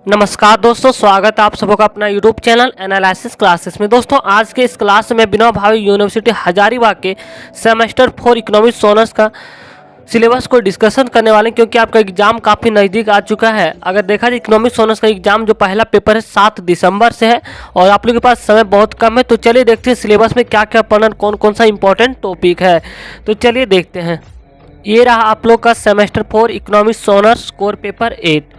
नमस्कार दोस्तों, स्वागत है आप सबका अपना यूट्यूब चैनल एनालिसिस क्लासेस में। दोस्तों आज के इस क्लास में विनोबा भावे यूनिवर्सिटी हजारीबाग के सेमेस्टर 4 इकोनॉमिक्स ऑनर्स का सिलेबस को डिस्कशन करने वाले हैं, क्योंकि आपका एग्जाम काफ़ी नज़दीक आ चुका है। अगर देखा जाए इकोनॉमिक्स ऑनर्स का एग्जाम जो पहला पेपर है 7 दिसंबर से है और आप लोगों के पास समय बहुत कम है। तो चलिए देखते हैं सिलेबस में क्या क्या पढ़ना, कौन कौन सा इंपॉर्टेंट टॉपिक है। तो चलिए देखते हैं। ये रहा आप लोग का semester 4 economics honours core paper 8।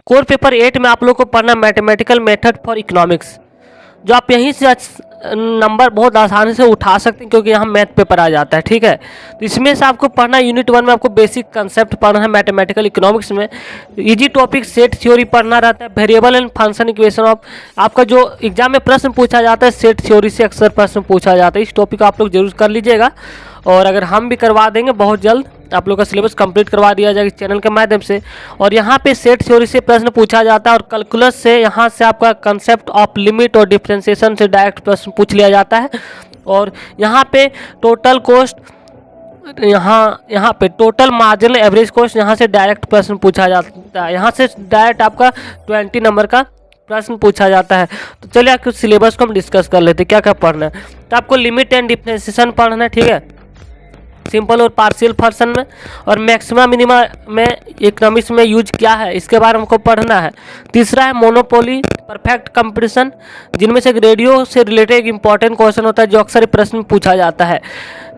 Core paper 8 में आप लोग को पढ़ना मैथमेटिकल मेथड फॉर इकोनॉमिक्स, जो आप यहीं से नंबर बहुत आसानी से उठा सकते हैं, क्योंकि यहाँ मैथ पेपर आ जाता है। ठीक है, तो इसमें से आपको पढ़ना यूनिट 1 में आपको बेसिक कंसेप्ट पढ़ना है। मैथमेटिकल इकोनॉमिक्स में इजी टॉपिक सेट थ्योरी पढ़ना रहता है। Variable and function equation of, आपका जो एग्जाम में प्रश्न पूछा जाता है सेट थ्योरी से अक्सर प्रश्न पूछा जाता है। इस टॉपिक को आप लोग जरूर कर लीजिएगा, और अगर हम भी करवा देंगे बहुत जल्द आप लोग का सिलेबस कंप्लीट करवा दिया जाएगा इस चैनल के माध्यम से। और यहाँ पे सेट थ्योरी से प्रश्न पूछा जाता है, और कैलकुलस से यहाँ से आपका कंसेप्ट ऑफ लिमिट और डिफरेंशिएशन से डायरेक्ट प्रश्न पूछ लिया जाता है। और यहाँ पे टोटल कॉस्ट, यहाँ पे टोटल मार्जिनल एवरेज कॉस्ट, यहाँ से डायरेक्ट प्रश्न पूछा जाता है। यहाँ से डायरेक्ट आपका 20 नंबर का प्रश्न पूछा जाता है। तो चलिए आपके सिलेबस को हम डिस्कस कर लेते हैं क्या क्या पढ़ना है। तो आपको लिमिट एंड डिफरेंशिएशन पढ़ना है, ठीक है, सिंपल और पार्शियल फ्रैक्शन में। और मैक्सिमा मिनिमा में इकोनॉमिक्स में यूज क्या है इसके बारे में हमको पढ़ना है। तीसरा है मोनोपोली, परफेक्ट कंपटीशन, जिनमें से रेडियो से रिलेटेड एक इंपॉर्टेंट क्वेश्चन होता है जो अक्सर प्रश्न पूछा जाता है।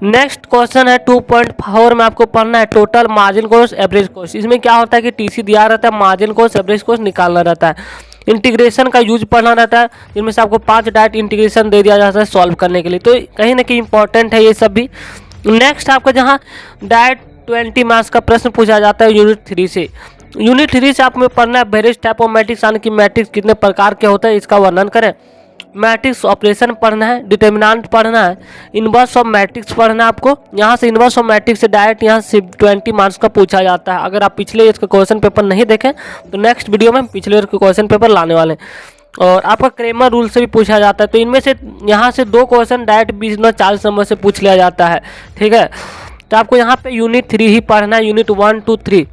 नेक्स्ट क्वेश्चन है 2.4 में आपको पढ़ना है total margin cost average cost. इसमें क्या होता है कि टीसी दिया रहता है, मार्जिन कॉस्ट एवरेज कॉस्ट निकालना रहता है। इंटीग्रेशन का यूज पढ़ना रहता है, जिनमें से आपको 5 डायरेक्ट इंटीग्रेशन दे दिया जाता है सॉल्व करने के लिए। तो कहीं ना कहीं इंपॉर्टेंट है ये सब भी। नेक्स्ट आपका जहाँ डायरेक्ट 20 मार्क्स का प्रश्न पूछा जाता है यूनिट 3 से। यूनिट 3 से आपको पढ़ना है वेरियस टाइप ऑफ मैट्रिक्स, यानी कि मैट्रिक्स कितने प्रकार के होते हैं इसका वर्णन करें। मैट्रिक्स ऑपरेशन पढ़ना है, डिटर्मिनेंट पढ़ना है, इनवर्स ऑफ मैट्रिक्स पढ़ना है आपको। यहाँ से इनवर्स ऑफ मैट्रिक्स से डायरेक्ट यहाँ से 20 मार्क्स का पूछा जाता है। अगर आप पिछले ईयर का क्वेश्चन पेपर नहीं देखें तो नेक्स्ट वीडियो में पिछले ईयर के क्वेश्चन पेपर लाने वाले हैं। और आपका क्रेमर रूल से भी पूछा जाता है। तो इनमें से यहाँ से 2 क्वेश्चन डायरेक्ट 20-40 नंबर से पूछ लिया जाता है, ठीक है। तो आपको यहाँ पे यूनिट 3 ही पढ़ना है, यूनिट 1, 2, 3,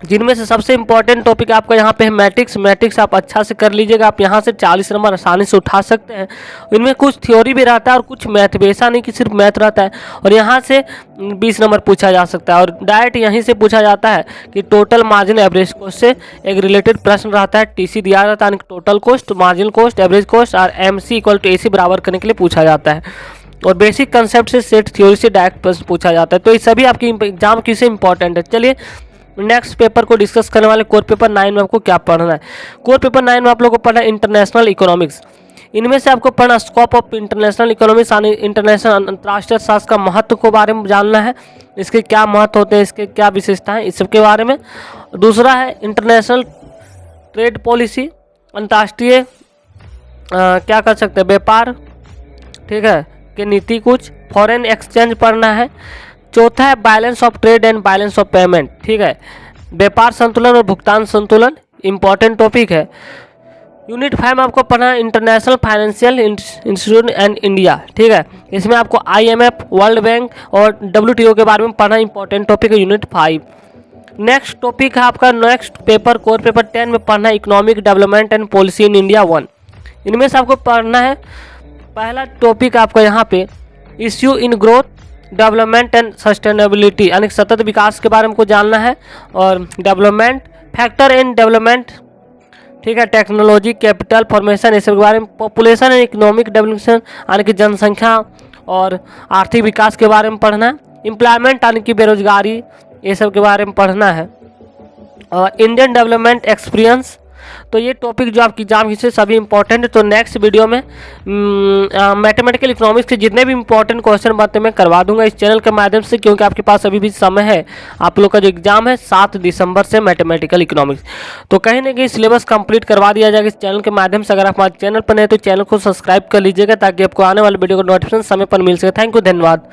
जिनमें से सबसे इंपॉर्टेंट टॉपिक आपका यहाँ पे है मैट्रिक्स। मैट्रिक्स आप अच्छा से कर लीजिएगा, आप यहाँ से 40 नंबर आसानी से उठा सकते हैं। इनमें कुछ थ्योरी भी रहता है और कुछ मैथ भी, ऐसा नहीं कि सिर्फ मैथ रहता है। और यहाँ से 20 नंबर पूछा जा सकता है। और डायरेक्ट यहीं से पूछा जाता है कि टोटल मार्जिन एवरेज कॉस्ट से एक रिलेटेड प्रश्न रहता है। टीसी दिया रहता है, total cost, margin cost, average cost और MC = AC बराबर करने के लिए पूछा जाता है। और बेसिक कंसेप्ट से सेट थ्योरी से डायरेक्ट प्रश्न पूछा जाता है। तो ये सभी आपकी एग्जाम की से इंपॉर्टेंट है। चलिए नेक्स्ट पेपर को डिस्कस करने वाले कोर पेपर 9 में आपको क्या पढ़ना है। कोर पेपर 9 में आप लोगों को पढ़ना है इंटरनेशनल इकोनॉमिक्स। इनमें से आपको पढ़ना स्कोप ऑफ इंटरनेशनल इकोनॉमिक्स, यानी इंटरनेशनल अंतर्राष्ट्रीय शास्त्र का महत्व के बारे में जानना है, इसके क्या महत्व होते हैं, इसके क्या विशेषताएं, इस सब के बारे में। दूसरा है इंटरनेशनल ट्रेड पॉलिसी, अंतर्राष्ट्रीय क्या कर सकते हैं, व्यापार, ठीक है, के नीति। कुछ फॉरेन एक्सचेंज पढ़ना है। चौथा है balance of trade and balance of payment, ठीक है, व्यापार संतुलन और भुगतान संतुलन, इंपॉर्टेंट टॉपिक है। यूनिट 5 में आपको पढ़ना है international financial institute and India, ठीक है। इसमें आपको IMF, वर्ल्ड बैंक और WTO के बारे में पढ़ना, इंपॉर्टेंट टॉपिक है यूनिट 5। नेक्स्ट टॉपिक है आपका नेक्स्ट पेपर कोर पेपर 10 में पढ़ना है economic development and policy in India 1। इनमें से आपको पढ़ना है पहला टॉपिक आपका यहाँ पे issue in growth, development and sustainability, यानी सतत विकास के बारे में को जानना है। और डेवलपमेंट फैक्टर इन डेवलपमेंट, ठीक है, टेक्नोलॉजी, कैपिटल फॉर्मेशन, ये सब के बारे में। पॉपुलेशन एंड इकोनॉमिक डेवलपमेंट, यानी कि जनसंख्या और आर्थिक विकास के बारे में पढ़ना है। एम्प्लॉयमेंट, यानी कि बेरोजगारी, ये सब के बारे में पढ़ना है। और इंडियन डेवलपमेंट एक्सपीरियंस। तो ये टॉपिक जो आपकी एग्जाम से सभी इंपॉर्टेंट है। तो नेक्स्ट वीडियो में मैथमेटिकल इकोनॉमिक्स के जितने भी इंपॉर्टेंट क्वेश्चन बनते मैं करवा दूंगा इस चैनल के माध्यम से, क्योंकि आपके पास अभी भी समय है। आप लोग का जो एग्जाम है 7 दिसंबर से मैथमेटिकल इकोनॉमिक्स, तो कहीं ना कहीं सिलेबस कंप्लीट करवा दिया जाएगा इस चैनल के माध्यम से। अगर आप हमारे चैनल पर नए तो चैनल को सब्सक्राइब कर लीजिएगा, ताकि आपको आने वाले वीडियो का नोटिफिकेशन समय पर मिल सके। थैंक यू, धन्यवाद।